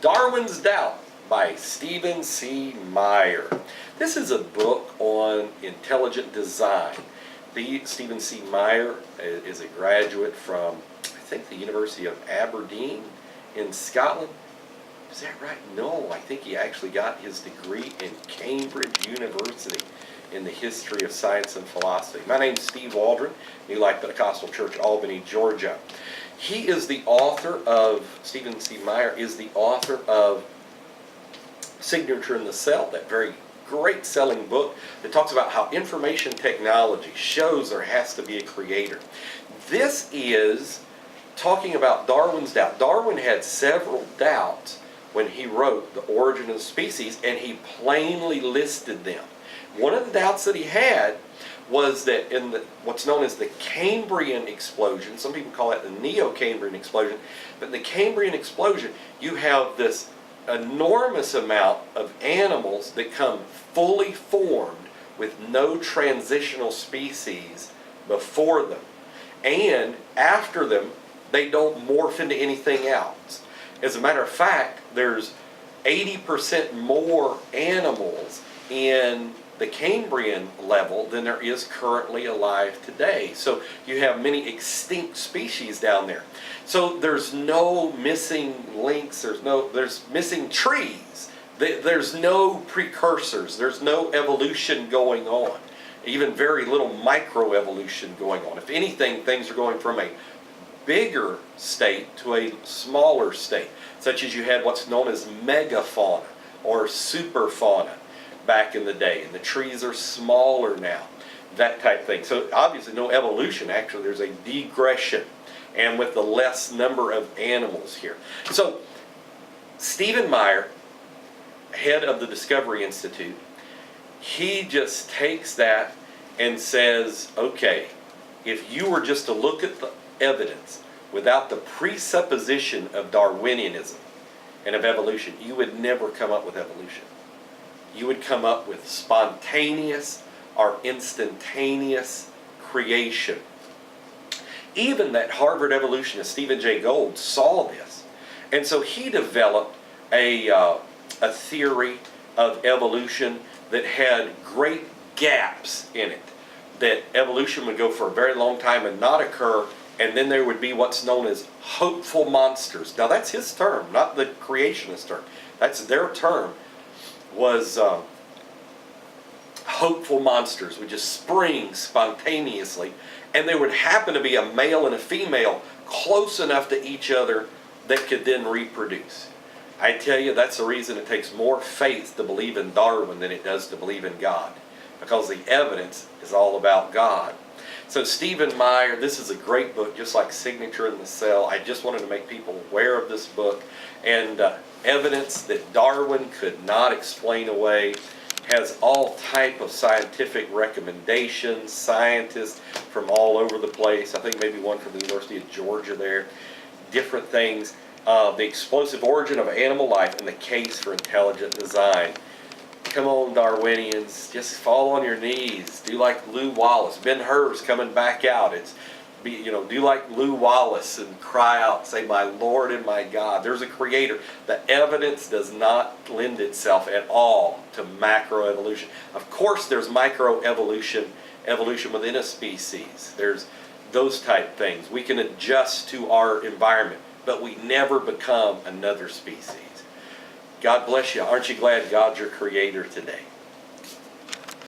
Darwin's Doubt by Stephen C. Meyer. This is a book on intelligent design. Stephen C. Meyer is a graduate from, I think, the University of Aberdeen in Scotland. Is that right? No, I think he actually got his degree in Cambridge University in the history of science and philosophy. My name's Steve Waldron, New Life Pentecostal Church, Albany, Georgia. He is the author of, Stephen C. Meyer is the author of Signature in the Cell, that very great selling book that talks about how information technology shows there has to be a creator. This is talking about Darwin's doubt. Darwin had several doubts when he wrote The Origin of the Species, and he plainly listed them. One of the doubts that he had was that in what's known as the Cambrian explosion, some people call it the Neo-Cambrian explosion, but in the Cambrian explosion you have this enormous amount of animals that come fully formed with no transitional species before them. And after them, they don't morph into anything else. As a matter of fact, there's 80% more animals in the Cambrian level than there is currently alive today. So you have many extinct species down there. So there's no missing links, there's missing trees. There's no precursors, there's no evolution going on. Even very little microevolution going on. If anything, things are going from a bigger state to a smaller state, such as you had what's known as megafauna or superfauna back in the day, and the trees are smaller now, that type thing. So obviously no evolution, actually there's a degression, and with the less number of animals here. So Stephen Meyer, head of the Discovery Institute, he just takes that and says, okay, if you were just to look at the evidence without the presupposition of Darwinianism and of evolution, you would never come up with evolution. You would come up with spontaneous or instantaneous creation. Even that Harvard evolutionist Stephen Jay Gould saw this, and so he developed a theory of evolution that had great gaps in it, that evolution would go for a very long time and not occur, and then there would be what's known as hopeful monsters. Now that's his term, not the creationist term. That's their term, was hopeful monsters would just spring spontaneously, and there would happen to be a male and a female close enough to each other that could then reproduce. I tell you, that's the reason it takes more faith to believe in Darwin than it does to believe in God, because the evidence is all about God. So Stephen Meyer, this is a great book, just like Signature in the Cell. I just wanted to make people aware of this book, and evidence that Darwin could not explain away, has all type of scientific recommendations, scientists from all over the place. I think maybe one from the University of Georgia there, different things. The explosive origin of animal life and the case for intelligent design. Come on, Darwinians, just fall on your knees. Do like Lew Wallace. Ben-Hur's coming back out. Do like Lew Wallace and cry out, say, my Lord and my God. There's a creator. The evidence does not lend itself at all to macroevolution. Of course, there's microevolution, evolution within a species. There's those type things. We can adjust to our environment, but we never become another species. God bless you. Aren't you glad God's your creator today?